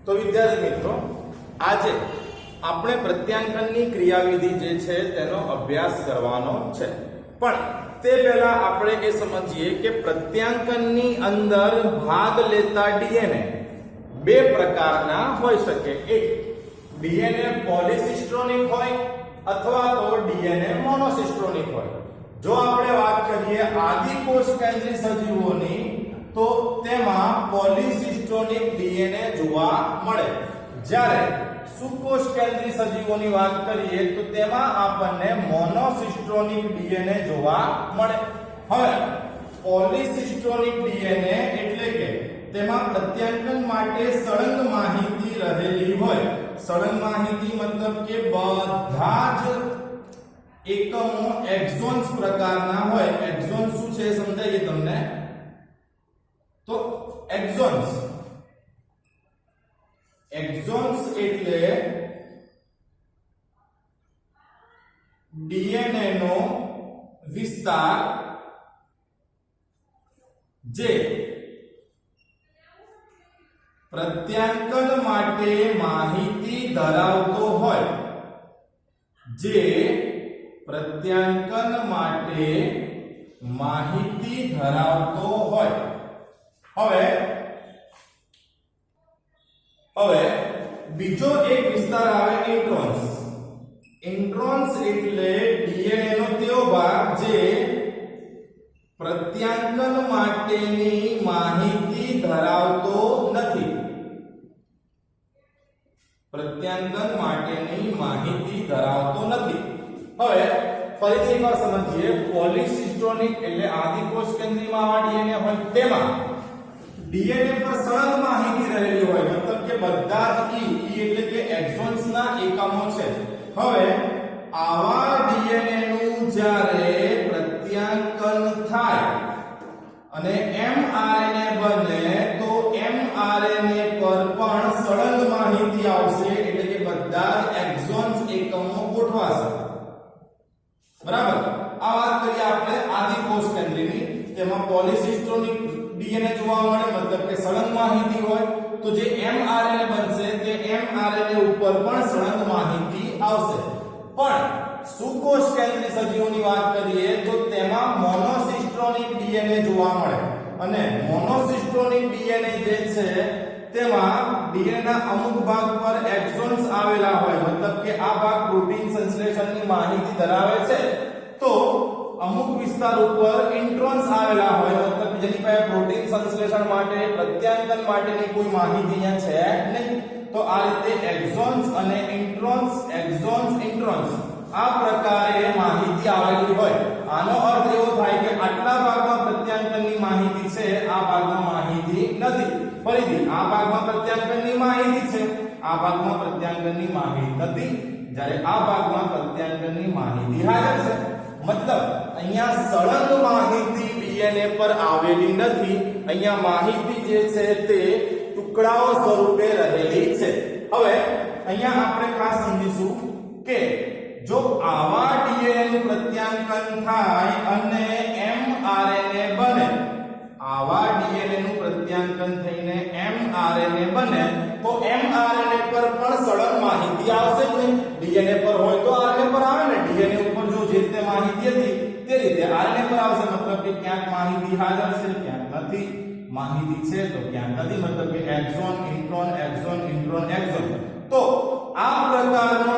તો વિદ્યાર્થી મિત્રો, આજે આપણે પ્રત્યાંકનની ક્રિયાવિધિ જે છે તેનો અભ્યાસ કરવાનો છે. પણ તે પહેલા આપણે એ સમજીએ કે પ્રત્યાંકનની અંદર ભાગ લેતા ડીએનએ બે પ્રકારના હોઈ શકે. એક ડીએનએ પોલિસિસ્ટ્રોનિક હોય અથવા તો ડીએનએ મોનોસિસ્ટ્રોનિક હોય. જો આપણે વાત કરીએ આદિકોષ કેન્દ્રી સજીવોની, તો તેમાં પોલિસિસ્ટ્રોનિક ડીએનએ જોવા મળે. જ્યારે સુકોષ કેન્દ્રી સજીવોની વાત કરીએ તો તેમાં આપણને મોનોસિસ્ટ્રોનિક ડીએનએ જોવા મળે. હવે પોલિસિસ્ટ્રોનિક ડીએનએ એટલે કે તેમાં પ્રત્યાંકન માટે સળંગ માહિતી રહેલી હોય. સળંગ માહિતી મતલબ કે બધા જ એકમો એક્સોન્સ પ્રકારના હોય. એક્સોન્સ શું છે સમજાઈએ તમને. તો એક્સોન્સ એટલે ડીએનએ નો વિસ્તાર જે પ્રત્યાંકન માટે માહિતી ધરાવતો હોય. જે પ્રત્યાંકન માટે માહિતી ધરાવતો હોય. હવે બીજો એક વિસ્તાર આવે ઇન્ટ્રોન્સ. ઇન્ટ્રોન્સ એટલે ડીએનએ નો તેવો ભાગ જે પ્રત્યાંકન માટેની માહિતી ધરાવતો નથી. પ્રત્યાંકન માટેની માહિતી ધરાવતો નથી. હવે ફરીથી એકવાર સમજીએ. પોલિસિસ્ટ્રોનિક એટલે આદિકોષ કેન્દ્રીમાં આવા ડીએનએ હોય. તેમાં ડીએનએ પર સળંગ માહિતી રહેલી હોય. મતલબ કે બધા જ ઈ એટલે કે એક્સોન્સ ના એકમો છે. હવે આવા ડીએનએ નું જ્યારે પ્રત્યાંકન થાય અને એમઆરએનએ બને, તો એમઆરએનએ પર પણ સળંગ માહિતી આવશે. એટલે કે બધા જ એક્સોન્સ એકમો ગોઠવાશે. બરાબર. આ વાત કરીએ આપણે આદિકોષ કેન્દ્રીની. તેમાં પોલિસિસ્ટ્રોનિક ડીએનએ જોવા મળે, મતલબ કે સળંગ માહિતી હોય. તો જે એમઆરએનએ બનશે તે એમઆરએનએ ઉપર પણ સળંગ માહિતી આવશે. પણ સુકોષ કેન્દ્રી સજીવોની વાત કરીએ તો તેમાં મોનોસિસ્ટ્રોનિક ડીએનએ જોવા મળે. અને મોનોસિસ્ટ્રોનિક ડીએનએ જે છે તેમાં ડીએનએ ના અમુક ભાગ પર એક્સોન્સ આવેલા હોય. મતલબ કે આ ભાગ પ્રોટીન સંશ્લેષણની માહિતી ધરાવે છે. તો અમુક વિસ્તાર ઉપર ઇન્ટ્રોન્સ આવેલા હોય. મતલબ જેની પાસે પ્રોટીન સંશ્લેષણ માટે પ્રત્યાંકન માટેની કોઈ માહિતી અહીંયા છે નહીં. તો આ રીતે એક્સોન્સ અને ઇન્ટ્રોન્સ, એક્સોન્સ ઇન્ટ્રોન્સ આ પ્રકારે માહિતી આવેલી હોય. આનો અર્થ એવો થાય કે આટલા ભાગમાં પ્રત્યાંકનની માહિતી છે, આ ભાગમાં માહિતી નથી. ફરીથી આ ભાગમાં પ્રત્યાંકનની માહિતી છે, આ ભાગમાં પ્રત્યાંકનની માહિતી નથી. જ્યારે આ ભાગમાં પ્રત્યાંકનની માહિતી હાજર છે. મતલબ અહીંયા સળંગ માહિતી ડીએનએ પર આવેલી નથી. અહીંયા માહિતી જે છે તે ટુકડાઓ સ્વરૂપે રહેલી છે. હવે અહીંયા આપણે ખાસ સમજીશું કે જો આવા ડીએનએ નું પ્રત્યાંકન થાય અને એમઆરએનએ બને, આવા ડીએનએ નું પ્રત્યાંકન થઈને એમઆરએનએ બને, તો એમઆરએનએ પર પણ સળંગ માહિતી આવશે જ નહીં. ડીએનએ પર હોય તો આરએનએ પર આવે ને. ડીએનએ ઉપર જો જે રીતે માહિતી હતી તે રીતે આરએનએ પર આવશે. મતલબ કે ક્યાંક માહિતી હાજર છે, ક્યાંક નથી. માહિતી છે તો ક્યાંક નથી. મતલબ કે એક્સોન ઇન્ટ્રોન, એક્સોન ઇન્ટ્રોન, એક્સોન. તો આ પ્રકારનો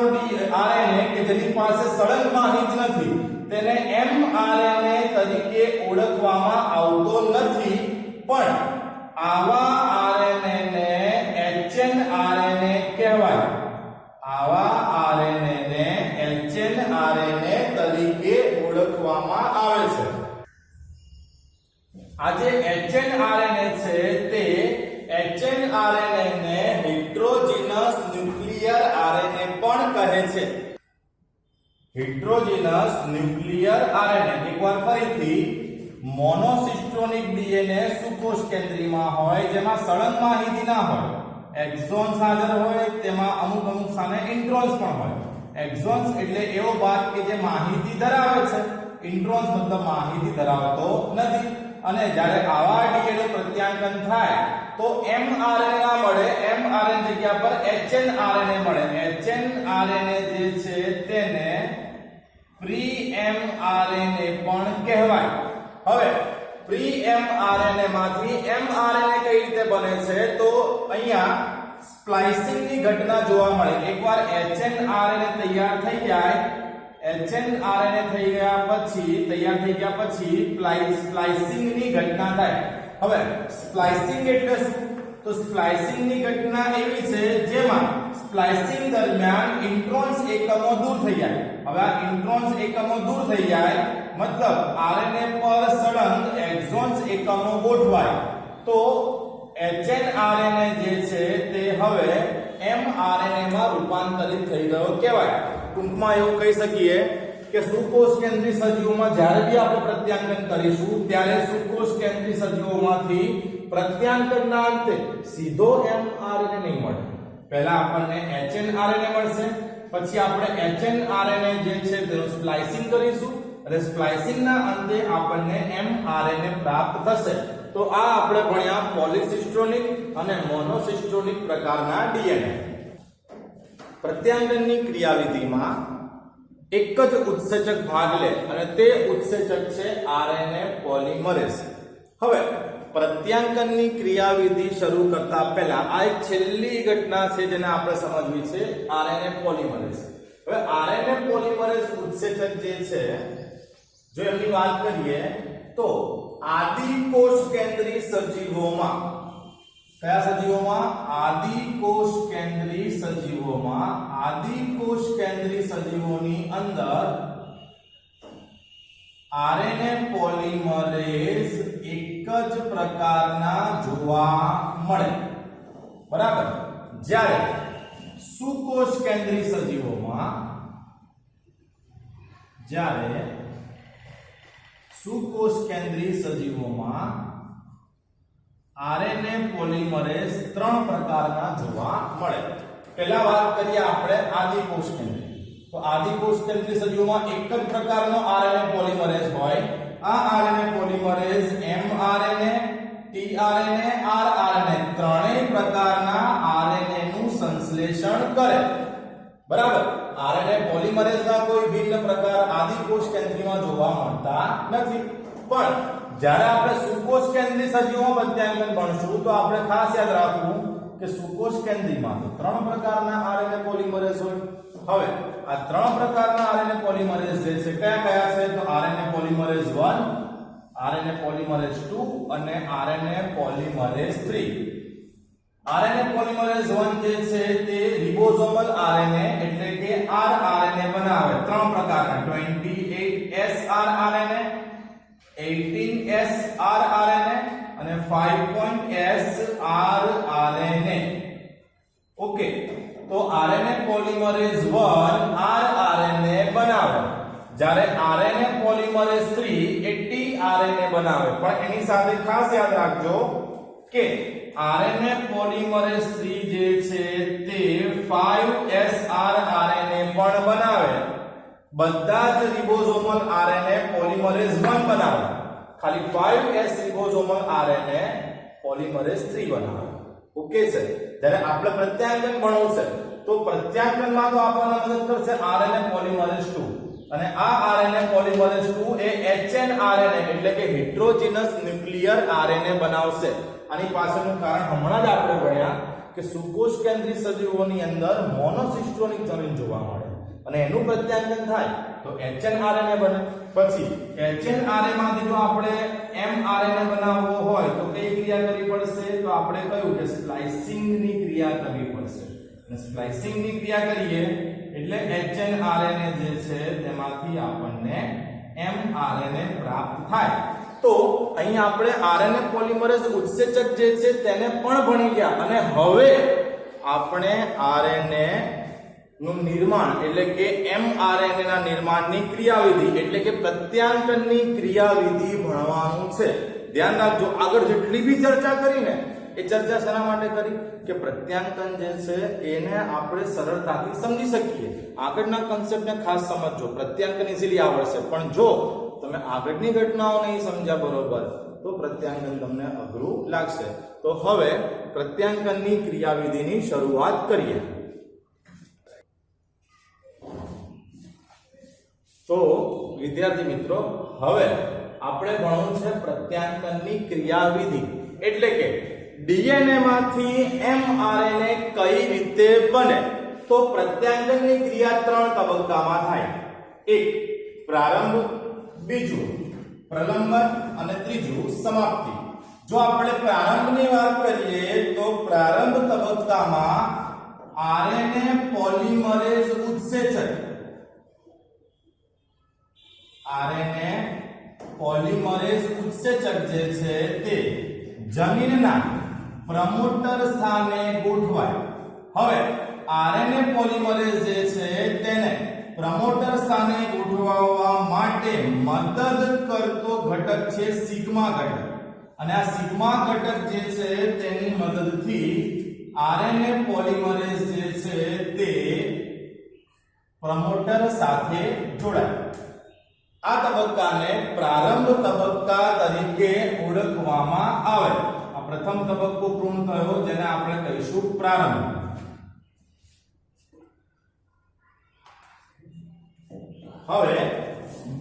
આરએનએ કે જેની પાસે સળંગ માહિતી નથી તેને એમઆરએનએ તરીકે ઓળખવામાં આવતો નથી. પણ આવા આરએનએ ને એચએનઆરએનએ કહેવાય. આવા આરએનએ ને એચએનઆરએનએ તરીકે ઓળખવામાં આવે છે. આ જે એચએનઆરએનએ છે તે એચએનઆરએનએ ને હેટરોજીનસ ન્યુક્લિયર આરએનએ પણ કહે છે. હેટરોજીનસ ન્યુક્લિયર આરએનએ. એકવાર ફરીથી, મોનોસિસ્ટ્રોનિક ડીએનએ સુકોષ કેન્દ્રીમાં હોય, જેમાં સળંગ માહિતી ના હોય. એક્સોન્સ હાજર હોય, તેમાં અમુક સ્થાને ઇન્ટ્રોન્સ પણ હોય. એક્સોન્સ એટલે એવો ભાગ કે જે માહિતી ધરાવે છે. ઇન્ટ્રોન્સ મતલબ માહિતી ધરાવતો નથી. અને જ્યારે આવા ડીએનએ પ્રત્યાંકન થાય તો એમઆરએનએ ના મળે, mRNA જગ્યા પર hnRNA મળે. hnRNA જે છે તેને પ્રી mRNA પણ કહેવાય. હવે પ્રી mRNA માંથી mRNA કઈ રીતે બને છે તો અહીંયા સ્પ્લાઇસિંગ ની ઘટના જોવા મળે. એકવાર hnRNA તૈયાર થઈ જાય, hnRNA તૈયાર થઈ ગયા પછી સ્પ્લાઇસિંગ ની ઘટના થાય. હવે સ્પ્લાઇસિંગ એટલે શું? તો સ્પ્લાઇસિંગ ની ઘટના એવી છે જેમાં સ્પ્લાઇસિંગ દરમિયાન ઇન્ટ્રોન્સ એકમો દૂર થઈ જાય. હવે આ ઇન્ટ્રોન્સ એકમો દૂર થઈ જાય મતલબ RNA પર સળંગ એક્સોન્સ એકમો ગોઠવાય તો hnRNA જે છે તે હવે mRNA માં રૂપાંતરિત થઈ ગયો કહેવાય. ટૂંકમાં એવું કહી શકીએ કે સુકોષ કેન્દ્રી સજીવોમાં જ્યારે બી આપણે પ્રત્યાંકન કરીશું ત્યારે સુકોષ કેન્દ્રી સજીવોમાંથી પ્રત્યાંકનના અંતે સીધો mRNA નહીં મળે. પહેલા આપણને hnRNA મળશે, પછી આપણે hnRNA જે છે તેનું સ્પ્લાઇસિંગ કરીશું અને સ્પ્લાઇસિંગના અંતે આપણને mRNA પ્રાપ્ત થશે. તો આ આપણે ભણ્યા પોલિસિસ્ટ્રોનિક અને મોનોસિસ્ટ્રોનિક પ્રકારના DNA. પ્રત્યાંકનની ક્રિયાવિધિમાં એક જ ઉત્સેચક ભાગ લે અને તે ઉત્સેચક છે RNA પોલિમરેઝ. હવે પ્રત્યાંકનની ક્રિયાવિધિ શરૂ કરતા પહેલા આ એક છેલ્લી ઘટના છે જેને આપણે સમજવી છે, RNA પોલિમરેઝ. હવે RNA પોલિમરેઝ ઉત્સેચક જે છે જો એમની વાત કરીએ તો આદિકોષ કેન્દ્રી સજીવોમાં, કયા સજીવોમાં? આદિકોષ કેન્દ્રી સજીવોમાં, આદિકોષ કેન્દ્રી સજીવોની અંદર RNA પોલિમરેઝ એક જ પ્રકારના જોવા મળે. બરાબર. જ્યારે સુકોષ કેન્દ્રી સજીવોમાં, જ્યારે સુકોષ કેન્દ્રી સજીવોમાં RNA પોલિમરેઝ 3 પ્રકારના જોવા મળે. પહેલા વાત કરીએ આપણે આદિકોષ કેન્દ્રી. તો આદિકોષ કેન્દ્રી સજીવોમાં એક જ પ્રકારનો RNA પોલિમરેઝ હોય. આ RNA polymerase mRNA, tRNA, rRNA ત્રણેય પ્રકારના RNA નું સંશ્લેષણ કરે. બરાબર. RNA પોલિમરેઝના કોઈ ભિન્ન પ્રકાર આદિકોષ કેન્દ્રીમાં જોવા મળતા નથી. પણ જ્યારે આપણે સુકોષ કેન્દ્રી સજીવોમાં પ્રત્યાંકન ભણશું તો આપણે ખાસ યાદ રાખવું કે સુકોષ કેન્દ્રીમાં 3 પ્રકારના RNA પોલિમરેઝ હોય. હવે આ 3 પ્રકારના RNA પોલિમરેઝ જે છે કયા કયા છે? તો RNA પોલિમરેઝ 1, RNA પોલિમરેઝ 2 અને RNA પોલિમરેઝ 3. RNA પોલિમરેઝ 1 જે છે તે રિબોસોમલ RNA એટલે કે rRNA બનાવે. 3 પ્રકારના 28S rRNA, 18S rRNA અને 5.S rRNA. ઓકે, તો RNA પોલિમરેઝ 1 rRNA બનાવે, જ્યારે RNA પોલિમરેઝ 3 એ tRNA બનાવે. પણ એની સાથે ખાસ યાદ રાખજો કે RNA પોલિમરેઝ 3 જે છે તે 5S rRNA પણ બનાવે. બધા જ રિબોસોમલ RNA પોલિમરેઝ 1 બનાવે, ખાલી 5S રિબોસોમલ RNA પોલિમરેઝ 3 બનાવે. ઓકે છે. જ્યારે આપણે પ્રત્યાંકન ભણવું છે તો પ્રત્યાંકનમાં તો આપણને મદદ કરશે RNA પોલિમરેઝ 2 અને આ RNA પોલિમરેઝ 2 એ hnRNA એટલે કે હેટ્રોજીનસ ન્યુક્લિયર RNA બનાવશે. આની પાછળનું કારણ હમણાં જ આપણે ભણ્યા કે સુકોષ કેન્દ્રી સજીવોની અંદર મોનોસિસ્ટ્રોનિક જનીન જોવા મળે અને એનું પ્રત્યાંકન થાય તો hnRNA બને. પછી hnRNA માંથી જો આપણે mRNA બનાવવો હોય તો કઈ ક્રિયા કરવી પડશે? તો આપણે કહ્યું કે સ્પ્લાઇસિંગ ની ક્રિયા કરવી પડશે. અને સ્પ્લાઇસિંગ ની ક્રિયા કરીએ એટલે hnRNA જે છે તેમાંથી આપણને mRNA પ્રાપ્ત થાય. તો અહીં આપણે RNA પોલિમરેઝ ઉત્સેચક જે છે તેને પણ ભણી ગયા અને હવે આપણે RNA નું નિર્માણ એટલે કે mRNA ના નિર્માણની ક્રિયાવિધિ એટલે કે પ્રત્યાંકનની ક્રિયાવિધિ ભણવાનું છે. ધ્યાન રાખજો, આગળ જેટલી બી ચર્ચા કરીને એ ચર્ચા શેના માટે કરી કે પ્રત્યાંકન જે છે એને આપણે સરળતાથી સમજી શકીએ. આગળના કન્સેપ્ટને ખાસ સમજજો, પ્રત્યાંકન ઇઝીલી આવડશે. પણ જો તમે આગળની ઘટનાઓ નહીં સમજ્યા બરોબર તો પ્રત્યાંગન તમને અઘરું લાગશે. તો હવે પ્રત્યાંકનની ક્રિયાવિધિની શરૂઆત કરીએ. તો વિદ્યાર્થી મિત્રો, હવે આપણે ભણવું છે પ્રત્યાંકનની ક્રિયાવિધિ, એટલે કે ડીએનએ માંથી એમઆરએનએ કઈ રીતે બને. તો પ્રત્યાંકનની ક્રિયા 3 તબક્કામાં થાય. એક પ્રારંભ, બીજું પ્રલંબન અને ત્રીજું સમાપ્તિ. જો આપણે પ્રારંભની વાત કરીએ તો પ્રારંભ તબક્કામાં આરએનએ પોલિમરેઝ ઉત્સેચક, આરએનએ પોલિમરેઝ ઉત્સેચક જે છે તે જનીનના પ્રમોટર સ્થાને ગોઠવાય. હવે આરએનએ પોલિમરેઝ જે છે તેને પ્રમોટર સ્થાને ગોઠવવા માટે મદદ કરતો ઘટક છે સિગ્મા ઘટક, અને આ સિગ્મા ઘટક જે છે તેની મદદથી આરએનએ પોલિમરેઝ જે છે તે પ્રમોટર સાથે જોડાય. આ તબક્કાને પ્રારંભ તબક્કા તરીકે ઓળખવામાં આવે. આ પ્રથમ તબક્કો પૂર્ણ થયો, જેને આપણે કહીશું પ્રારંભ. હવે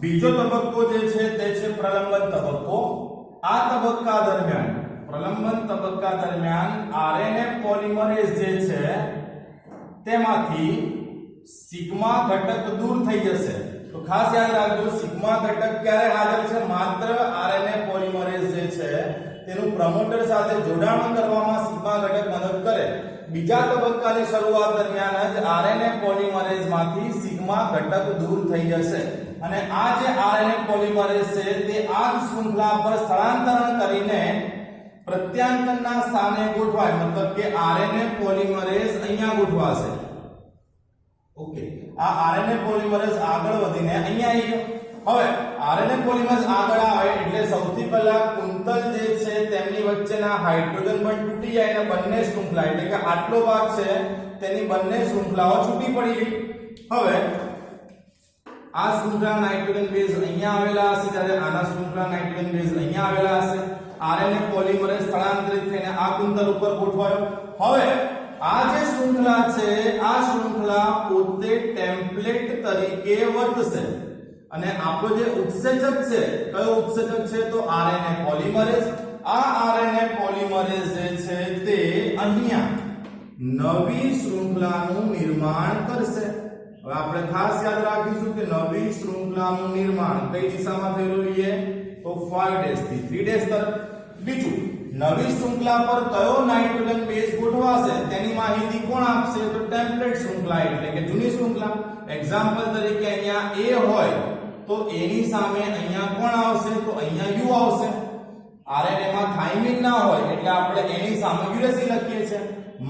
બીજો તબક્કો જે છે તે છે પ્રલંબન તબક્કો. આ તબક્કા દરમિયાન, પ્રલંબન તબક્કા દરમિયાન આરએનએ પોલિમરેઝ જે છે તેમાંથી સિગ્મા ઘટક દૂર થઈ જશે. તો ખાસ યાદ રાખજો, સિગ્મા ઘટક ક્યારે હાજર છે? માત્ર આરએનએ પોલિમરેઝ જે છે તેનું પ્રમોટર સાથે જોડાણ કરવામાં સિગ્મા ઘટક મદદ કરે. બીજા તબક્કાની શરૂઆત દરમિયાન જ આરએનએ પોલિમરેઝ માંથી સિગ્મા ઘટક દૂર થઈ જશે, અને આ જે આરએનએ પોલિમરેઝ છે તે આ શૃંખલા પર સ્થળાંતરણ કરીને પ્રત્યાંકનના સ્થાને ગોઠવાય. મતલબ કે આરએનએ પોલિમરેઝ અહીંયા ગોઠવાશે. ઓકે, આ આરએનએ પોલિમરેઝ આગળ વધીને અહીંયા આવી ગયો. હવે આરએનએ પોલિમરેઝ આગળ આવે એટલે સૌથી પહેલા કુંતલ જે છે તેમની વચ્ચેના હાઇડ્રોજન બંધ તૂટી જાય અને બંને શૃંખલા, એટલે કે આટલો ભાગ છે તેની બંને શૃંખલાઓ છૂટી પડી ગઈ. હવે આ શૃંખલા નાઇટ્રોજન બેઝ અહીંયા આવેલા હશે, જ્યારે આના શૃંખલા નાઇટ્રોજન બેઝ અહીંયા આવેલા હશે. આરએનએ પોલિમરેઝ સ્થળાંતરિત થઈને આ કુંતલ ઉપર ગોઠવાયો. હવે આ જે શૃંખલા છે, આ શૃંખલા પોતે ટેમ્પલેટ તરીકે વર્તશે, અને આપણો જે ઉત્સેચક છે, કયો ઉત્સેચક છે? તો આરએનએ પોલિમરેઝ. આ આરએનએ પોલિમરેઝ જે છે તે અહીંયા નવી શૃંખલાનું નિર્માણ કરશે. હવે આપણે ખાસ યાદ રાખીશું કે નવી શૃંખલાનું નિર્માણ કઈ દિશામાં થઈ રહ્યું છે? તો 5' થી 3' તરફ. બીજું, નવી શૃંખલા પર કયો નાઇટ્રોજન બેઝ ગોઠવાશે તેની માહિતી કોણ આપશે? તો ટેમ્પલેટ શૃંખલા, એટલે કે જૂની શૃંખલા. એક્ઝામ્પલ તરીકે અહીંયા A હોય તો A ની સામે અહીંયા કોણ આવશે? તો અહીંયા U આવશે. આરએનએ માં થાઇમિન ના હોય એટલે આપણે A ની સામે યુરેસી લખીએ છીએ.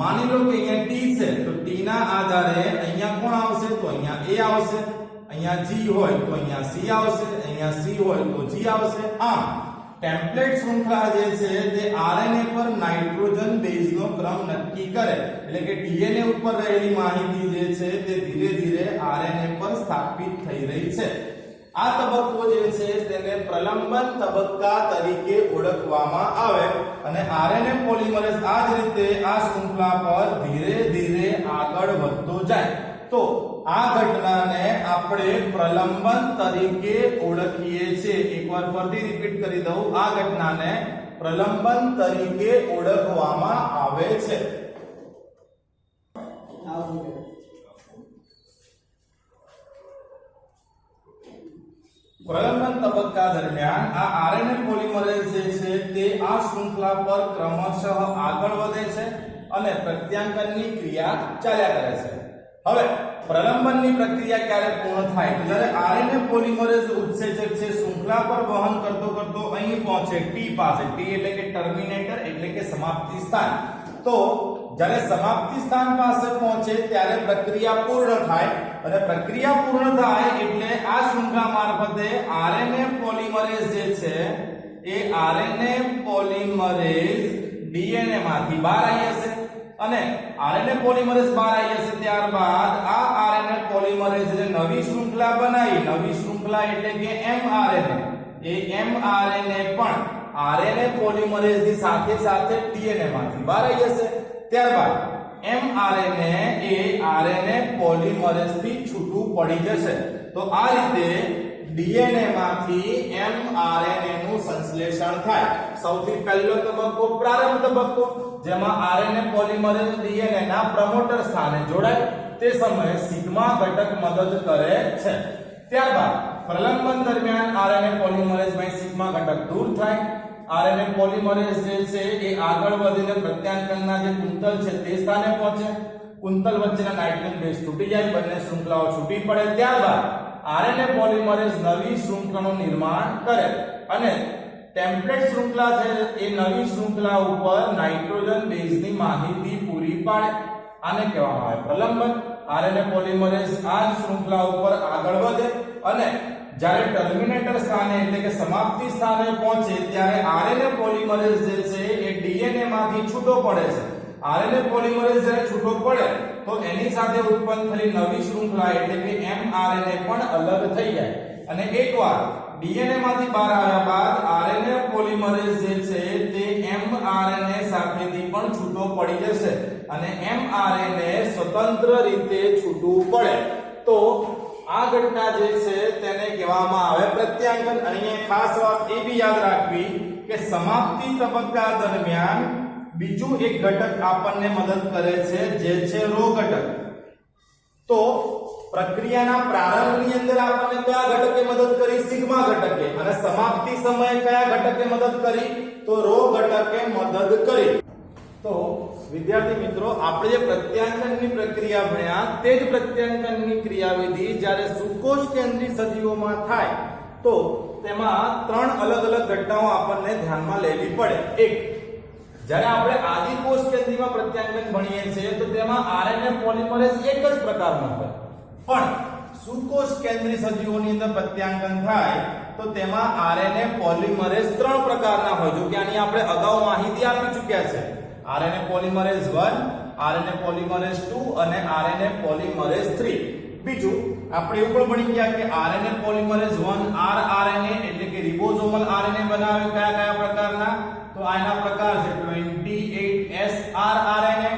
માની લો કે અહીંયા T છે તો T ના આધારે અહીંયા કોણ આવશે? તો અહીંયા A આવશે. અહીંયા G હોય તો અહીંયા C આવશે. અહીંયા C હોય તો G આવશે. આમ ટેમ્પલેટ શૃંખલા જે છે તે આરએનએ પર નાઇટ્રોજન બેઝનો ક્રમ નક્કી કરે, એટલે કે ડીએનએ ઉપર રહેલી માહિતી જે છે તે ધીરે ધીરે આરએનએ પર સ્થાપિત થઈ રહી છે. આ તબક્કો જે છે તેને પ્રલંબન તબક્કા તરીકે ઓળખવામાં આવે, અને આરએનએ પોલિમરેઝ આ જ રીતે આ શૃંખલા પર ધીરે ધીરે આગળ વધતો જાય. તો આ ઘટનાને આપણે પ્રલંબન તરીકે ઓળખીએ છીએ. એકવાર ફરીથી રિપીટ કરી દઉં, આ ઘટનાને પ્રલંબન તરીકે ઓળખવામાં આવે છે. પ્રલંબન તબક્કા દરમિયાન આ આરએનએ પોલિમરેઝ જે છે તે આ શૃંખલા પર ક્રમશઃ આગળ વધે છે અને પ્રત્યાંકનની ક્રિયા ચાલ્યા કરે છે. હવે પ્રલંબનની પ્રક્રિયા ક્યારે પૂર્ણ થાય? તો જ્યારે આરએનએ પોલિમરેઝ ઉત્સેચક છે શૃંખલા પર વહન કરતો કરતો અહીં પહોંચે T પાસે. T એટલે કે ટર્મિનેટર, એટલે કે સમાપ્તિ સ્થાન. તો જ્યારે સમાપ્તિ સ્થાન પાસે પહોંચે ત્યારે પ્રક્રિયા પૂર્ણ થાય, અને પ્રક્રિયા પૂર્ણ થાય એટલે આ શૃંખલા મારફતે આરએનએ પોલિમરેઝ જે છે એ આરએનએ પોલિમરેઝ ડીએનએ માંથી બહાર આવી જશે, અને આરએનએ પોલિમરેઝ બહાર આવી જશે ત્યારબાદ આ આરએનએ પોલિમરેઝ જે નવી શૃંખલા બનાવી, નવી શૃંખલા એટલે કે mRNA, એ mRNA પણ આરએનએ પોલિમરેઝ ની સાથે સાથે ડીએનએ માંથી બહાર આવી જશે. ત્યારબાદ mRNA એ આરએનએ પોલિમરેઝ થી છૂટું પડી જશે. તો આ રીતે ડીએનએ માંથી mRNA નું સંશ્લેષણ થાય. સૌથી પહેલો તબક્કો પ્રારંભ તબક્કો, જેમાં આરએનએ પોલિમરેઝ ડીએનએ ના પ્રમોટર સ્થાને જોડાય. તે સમયે સિગ્મા ઘટક મદદ કરે છે. ત્યારબાદ પ્રલંબન દરમિયાન આરએનએ પોલિમરેઝ માં સિગ્મા ઘટક દૂર થાય. આરએનએ પોલિમરેઝ જે છે એ આગળ વધીને પ્રત્યાંકનના જે કુંતલ છે તે સ્થાને પહોંચે. કુંતલ વચ્ચેના નાઇટ્રોજન બેઝ તૂટી જાય, બંને શૃંખલાઓ છૂટી પડે. ત્યારબાદ આરએનએ પોલિમરેઝ નવી શૃંખલાનું નિર્માણ કરે અને ટેમ્પલેટ શૃંખલા છે એ નવી શૃંખલા ઉપર નાઇટ્રોજન બેઝની માહિતી પૂરી પાડે. આને કહેવામાં આવે પ્રલંબન. આરએનએ પોલિમરેઝ આ શૃંખલા ઉપર આગળ વધે અને જ્યારે ટર્મિનેટર સ્થાને એટલે કે સમાપ્તિ સ્થાને પહોંચે ત્યારે આરએનએ પોલિમરેઝ જે છે એ ડીએનએ માંથી છૂટો પડે છે. આરએનએ પોલિમરેઝ જ્યારે છૂટો પડે તો એની સાથે ઉત્પન્ન થયેલી નવી શૃંખલા એટલે કે mRNA પણ અલગ થઈ જાય અને એકવાર ડીએનએ માંથી બહાર આવ્યા બાદ આરએનએ પોલિમરેઝ જે છે તે mRNA સાથેથી પણ છૂટો પડી જશે અને mRNA સ્વતંત્ર રીતે છૂટું પડે. તો આ ઘટના જે છે તેને કહેવામાં આવે પ્રત્યાંકન. અહીંયા ખાસ વાત એ બી યાદ રાખવી કે સમાપ્તિ તબક્કા દરમિયાન બીજું એક ઘટક આપણને મદદ કરે છે જે છે રો ઘટક. તો પ્રક્રિયાના પ્રારંભની અંદર આપણને કયા ઘટકે મદદ કરી? સિગ્મા ઘટકે. અને સમાપ્તિ સમયે કયા ઘટકે મદદ કરી? તો રો ઘટકે મદદ કરી. તો વિદ્યાર્થી મિત્રો, આપણે જે પ્રત્યાંકનની પ્રક્રિયા ભણ્યા તે જ પ્રત્યાંકનની ક્રિયાવિધિ જ્યારે સુકોષ કેન્દ્રી સજીવોમાં થાય તો તેમાં ત્રણ અલગ અલગ ઘટનાઓ આપણને ધ્યાનમાં લેવી પડે. એક, જ્યારે આપણે આદિકોષ કેન્દ્રીમાં પ્રત્યાંકન ભણીએ છીએ તો તેમાં આરએનએ પોલિમરેઝ એક જ પ્રકારનો હોય, પણ સુકોષ કેન્દ્રી સજીવોની અંદર પ્રત્યાંકન થાય તો તેમાં આરએનએ પોલિમરેઝ ત્રણ પ્રકારના હોય. જો કે આની આપણે અગાઉ માહિતી આપી ચૂક્યા છે. આરએનએ પોલિમરેઝ 1, આરએનએ પોલિમરેઝ 2 અને આરએનએ પોલિમરેઝ 3. બીજું આપણે એવું પણ ભણી ગયા કે આરએનએ પોલિમરેઝ 1 rRNA એટલે કે રિબોઝોમલ આરએનએ બનાવે. કયા કયા પ્રકારના? તો આના પ્રકાર છે 28S rRNA,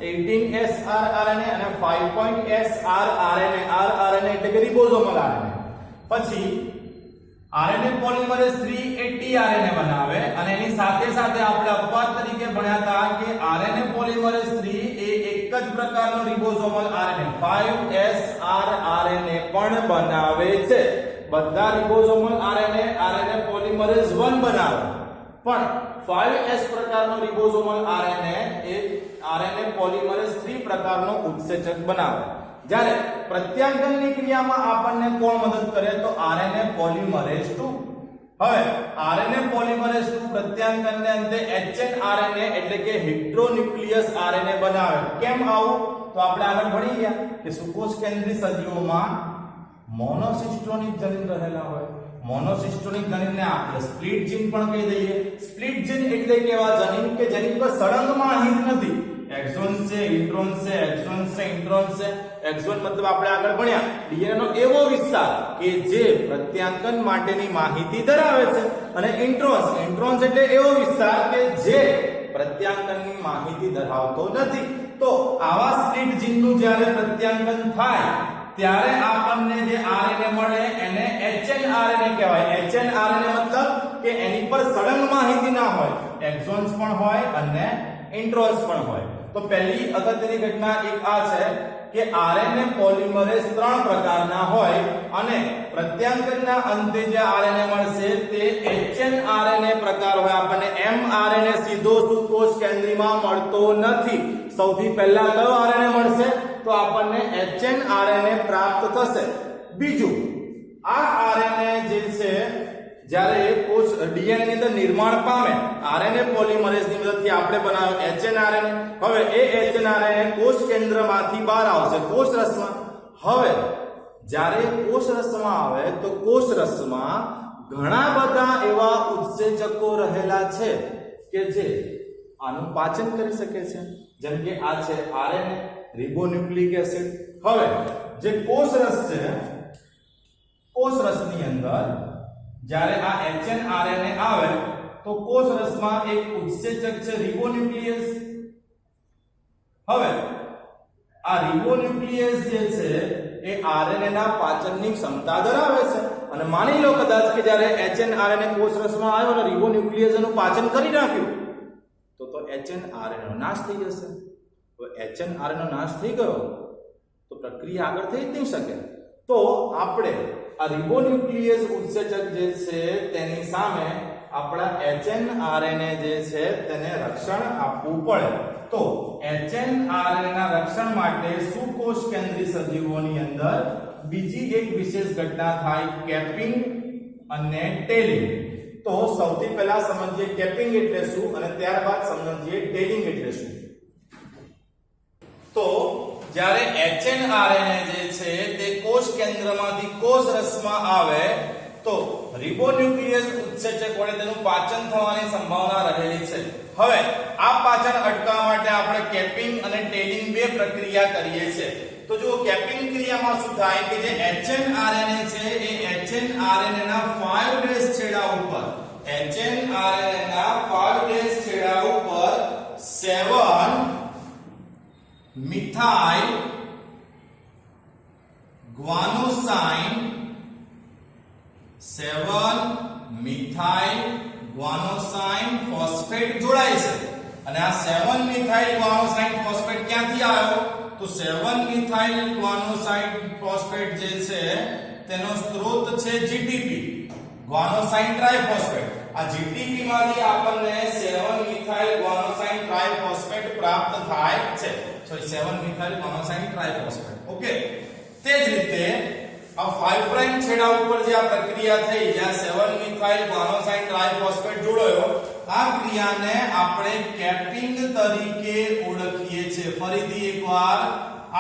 18S rRNA અને 5.S rRNA. rRNA એટલે કે રિબોઝોમલ આરએનએ. પછી આરએનએ પોલિમરેઝ 3 એ tRNA બનાવે અને એની સાથે સાથે આપણે અપવાદ તરીકે ભણ્યા હતા કે આરએનએ પોલિમરેઝ 3 એ એક જ પ્રકારનો રિબોઝોમલ આરએનએ 5S rRNA પણ બનાવે છે. બધા રિબોઝોમલ આરએનએ પોલિમરેઝ 1 બનાવે, પણ 5S પ્રકારનો રિબોઝોમલ આરએનએ એ આરએનએ પોલિમરેઝ 3 પ્રકારનો ઉત્સેચક બનાવે. જ્યારે પ્રત્યાંકનની ક્રિયામાં આપણને કોણ મદદ કરે? તો આરએનએ પોલિમરેઝ 2. હવે આરએનએ પોલિમરેઝ 2 પ્રત્યાંકનને અંતે hnRNA એટલે કે હેટેરોન્યુક્લિયસ આરએનએ બનાવે. કેમ આવું? તો આપણે આગળ ભણી ગયા કે સુકોષ કેન્દ્રી સજીવોમાં મોનોસિસ્ટોનિક જનીન રહેલા હોય. મોનોસિસ્ટોનિક જનીનને આપણે સ્પ્લિટ જીન પણ કહી દઈએ. સ્પ્લિટ જીન એટલે કે એવા જનીન કે જેની પર સળંગ માહિતી નથી. એક્સોન્સ છે, ઇન્ટ્રોન્સ છે, એક્સોન્સ છે, ઇન્ટ્રોન્સ છે. એક્સોન મતલબ આપણે આગળ ભણ્યા ડીએનએ નો એવો વિસ્તાર કે જે પ્રત્યાંકન માટેની માહિતી ધરાવે છે, અને ઇન્ટ્રોન્સ એટલે એવો વિસ્તાર કે જે પ્રત્યાંકનની માહિતી ધરાવતો નથી. તો આવા સ્પ્લિટ જીનનું જ્યારે પ્રત્યાંકન થાય ત્યારે આપણને જે આરએનએ મળે એને hnRNA કહેવાય. hnRNA મતલબ કે એની પર સળંગ માહિતી ના હોય, એક્સોન્સ પણ હોય અને ઇન્ટ્રોન્સ પણ હોય. તો પહેલી અગત્યની ઘટના એક આ છે કે આરએનએ પોલિમરેઝ 3 પ્રકારના હોય અને પ્રત્યાંકનના અંતે જે આરએનએ મળશે તે hnRNA પ્રકાર હોય. આપણને mRNA સીધો સુકોષ કેન્દ્રીમાં મળતો નથી. સૌથી પહેલા કયો આરએનએ મળશે? તો આપણને hnRNA પ્રાપ્ત થશે. બીજું, આ આરએનએ જે છે જ્યારે કોષ ડીએનએ ની અંદર નિર્માણ પામે, આરએનએ પોલિમરેઝ ની મદદથી આપણે બનાવે hnRNA. હવે એ hnRNA કોષ કેન્દ્રમાંથી બહાર આવશે કોષ રસમાં. હવે જ્યારે કોષ રસમાં આવે તો કોષ રસમાં ઘણા બધા એવા ઉત્સેચકો રહેલા છે કે જે આનું પાચન કરી શકે છે. જેમ કે આ છે આરએનએ, રિબોન્યુક્લિક એસિડ. હવે જે કોષ રસ છે, કોષ રસની અંદર જ્યારે આ hnRNA આવે તો કોષ રસમાં એક ઉત્સેચક છે રિબોન્યુક્લિયસ. હવે આ રિબોન્યુક્લિયસ જે છે એ આરએનએ ના પાચનની ક્ષમતા ધરાવે છે અને માની લો કદાચ કે જ્યારે એચએનઆરએનએ કોષ રસમાં આવ્યો અને રિબોન્યુક્લિયસ એનું પાચન કરી નાખ્યું તો એચએનઆરએનએ નો નાશ થઈ જશે. હવે એચએનઆરએનએ નો નાશ થઈ ગયો તો પ્રક્રિયા આગળ થઈ જ નહીં શકે. તો આપણે આ રિબોન્યુક્લિયસ ઉત્સેચક જે છે તેની સામે આપણા એચએનઆરએનએ જે છે તેને રક્ષણ આપવું પડે. તો એચએનઆરએનએ ના રક્ષણ માટે સુકોષ કેન્દ્રી સજીવોની અંદર બીજી એક વિશેષ ઘટના થાય, કેપિંગ અને ટેલિંગ. તો સૌથી પહેલા સમજીએ કેપિંગ એટલે શું અને ત્યારબાદ સમજીએ ટેલિંગ એટલે શું. તો જ્યારે એચએનઆરએનએ જે છે તે કોષ કેન્દ્રમાંથી કોષ રસમાં આવે તો રિબોન્યુક્લિયસ ઉત્સેચક વડે તેનું પાચન થવાની સંભાવના રહેલી છે. હવે આ પાચન અટકાવવા માટે આપણે કેપિંગ અને ટેલિંગ બે પ્રક્રિયા કરીએ છીએ. તો જો કેપિંગ ક્રિયામાં શું થાય કે જે એચએનઆરએનએ છે એ એચએનઆરએનએ ના 5 બેઝ છેડા ઉપર એચએનઆરએનએ ના 5 બેઝ છેડા ઉપર 7 મિથાઇલ ગ્વાનોસાઇન 7 મિથાઇલ ગ્વાનોસાઇન ફોસ્ફેટ જોડાય છે. અને આ 7 મિથાઇલ ગ્વાનોસાઇન ફોસ્ફેટ ક્યાંથી આવ્યો તો 7 મિથાઇલ ગ્વાનોસાઇન ફોસ્ફેટ જે છે તેનો સ્ત્રોત છે જીટીપી ગ્વાનોસાઇન ટ્રાઇફોસ્ફેટ. આ જીટીપી માંથી આપણને 7 મિથાઇલ ગ્વાનોસાઇન ટ્રાઇફોસ્ફેટ પ્રાપ્ત થાય છે. Sorry 7 methyl guanosine triphosphate. Okay, તે જ રીતે આ 5 પ્રાઇમ છેડા ઉપર જે આ પ્રક્રિયા થઈ જ્યાં 7 મિથાઇલ ગ્વાનોસાઇન ટ્રાઇફોસ્ફેટ જોડાયો, આ ક્રિયાને આપણે કેપિંગ તરીકે ઓળખીએ છીએ. ફરીથી એકવાર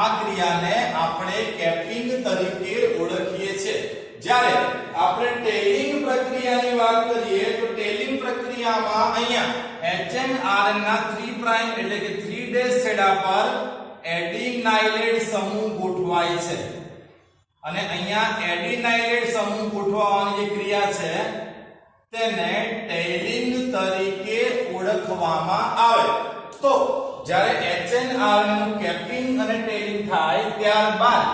આ ક્રિયાને આપણે કેપિંગ તરીકે ઓળખીએ છીએ. જ્યારે આપણે ટેલિંગ પ્રક્રિયાની વાત કરીએ તો ટેલિંગ પ્રક્રિયામાં અહીંયા એચએનઆરએનએ ના 3 પ્રાઇમ એટલે કે 3 ડેશ છેડા પર એડિનાઇલેટ સમૂહ ગોઠવાય છે અને અહીંયા એડિનાઇલેટ સમૂહ ગોઠવવાની જે ક્રિયા છે તેને ટેલિંગ તરીકે ઓળખવામાં આવે. તો જ્યારે એચએનઆરએનએ નું કેપિંગ અને ટેલિંગ થાય ત્યારબાદ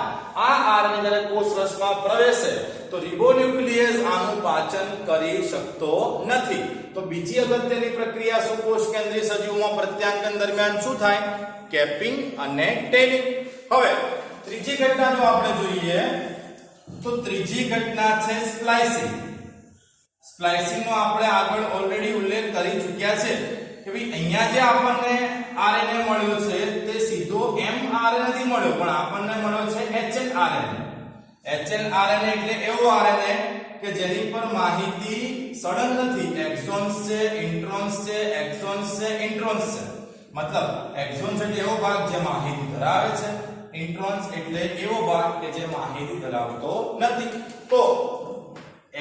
આ આરએનએ જ્યારે કોષ રસમાં પ્રવેશે તો રિબોન્યુક્લિયસ આનું પાચન કરી શકતો નથી. તો બીજી અગત્યની પ્રક્રિયા સુકોષ કેન્દ્રીય સજીવોમાં પ્રત્યાંગન દરમિયાન શું થાય? કેપિંગ અને ટેલિંગ. હવે ત્રીજી ઘટના જો આપણે જોઈએ તો ત્રીજી ઘટના છે સ્પ્લાઇસિંગ. સ્પ્લાઇસિંગ નો આપણે આગળ ઓલરેડી ઉલ્લેખ કરી ચૂક્યા છે કે ભાઈ અહીંયા જે આપણને આરએનએ મળ્યો છે તે સીધો એમઆરએનએ થી મળ્યો પણ આપણને મળ્યો છે એચએનઆરએનએ. એચએનઆરએનએ એટલે એવો આરએનએ કે જેની પર માહિતી સળંગ નથી. એક્સોન્સ છે, ઇન્ટ્રોન્સ છે, એક્સોન્સ છે, ઇન્ટ્રોન્સ છે. મતલબ એક્સોન્સ એટલે એવો ભાગ જે માહિતી ધરાવે છે, ઇન્ટ્રોન્સ એટલે એવો ભાગ કે જે માહિતી ધરાવતો નથી. તો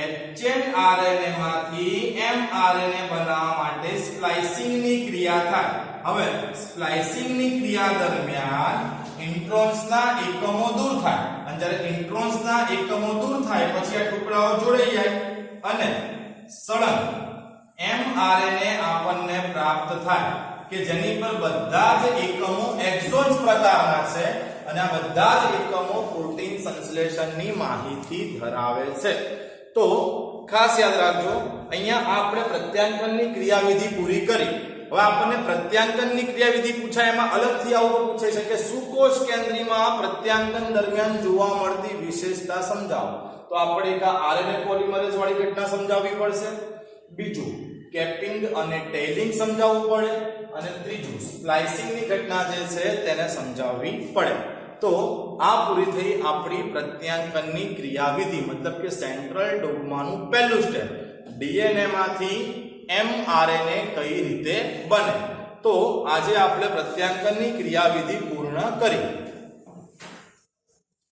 એચએનઆરએનએ માંથી એમઆરએનએ બનાવવા માટે સ્પ્લાઇસિંગ ની ક્રિયા થાય. હવે સ્પ્લાઇસિંગ ની ક્રિયા દરમિયાન ઇન્ટ્રોન્સ ના એકમો દૂર થાય અને જ્યારે ઇન્ટ્રોન્સ ના એકમો દૂર થાય પછી આ ટુકડાઓ જોડાઈ જાય અને સળંગ એમઆરએનએ આપણને પ્રાપ્ત થાય કે જેની પર બધા જ એકમો એક્સોન્સ પ્રકારના છે અને આ બધા જ એકમો પ્રોટીન સંશ્લેષણની માહિતી ધરાવે છે. તો ખાસ યાદ રાખજો અહીંયા આપણે પ્રત્યાંકનની ક્રિયાવિધિ પૂરી કરી. હવે આપણને પ્રત્યાંકનની ક્રિયાવિધિ પૂછાય એમાં અલગથી આવું પૂછાય છે કે સુકોષ કેન્દ્રીમાં પ્રત્યાંકન દરમિયાન જોવા મળતી વિશેષતા સમજાવો. તો આપણે એક આરએનએ પોલિમરેઝ વાળી ઘટના સમજાવવી પડશે, બીજું કેપિંગ અને ટેલિંગ સમજાવવું પડે અને ત્રીજું સ્પ્લાઇસિંગ ની ઘટના જે છે તેને સમજાવવી પડે. તો આ પૂરી થઈ આપણી પ્રત્યાંકનની ક્રિયાવિધિ મતલબ કે સેન્ટ્રલ ડોગ્માનું પહેલું સ્ટેપ, ડીએનએ માંથી એમઆરએનએ કઈ રીતે બને. તો આજે આપણે પ્રત્યાંકનની ક્રિયાવિધિ પૂર્ણ કરી.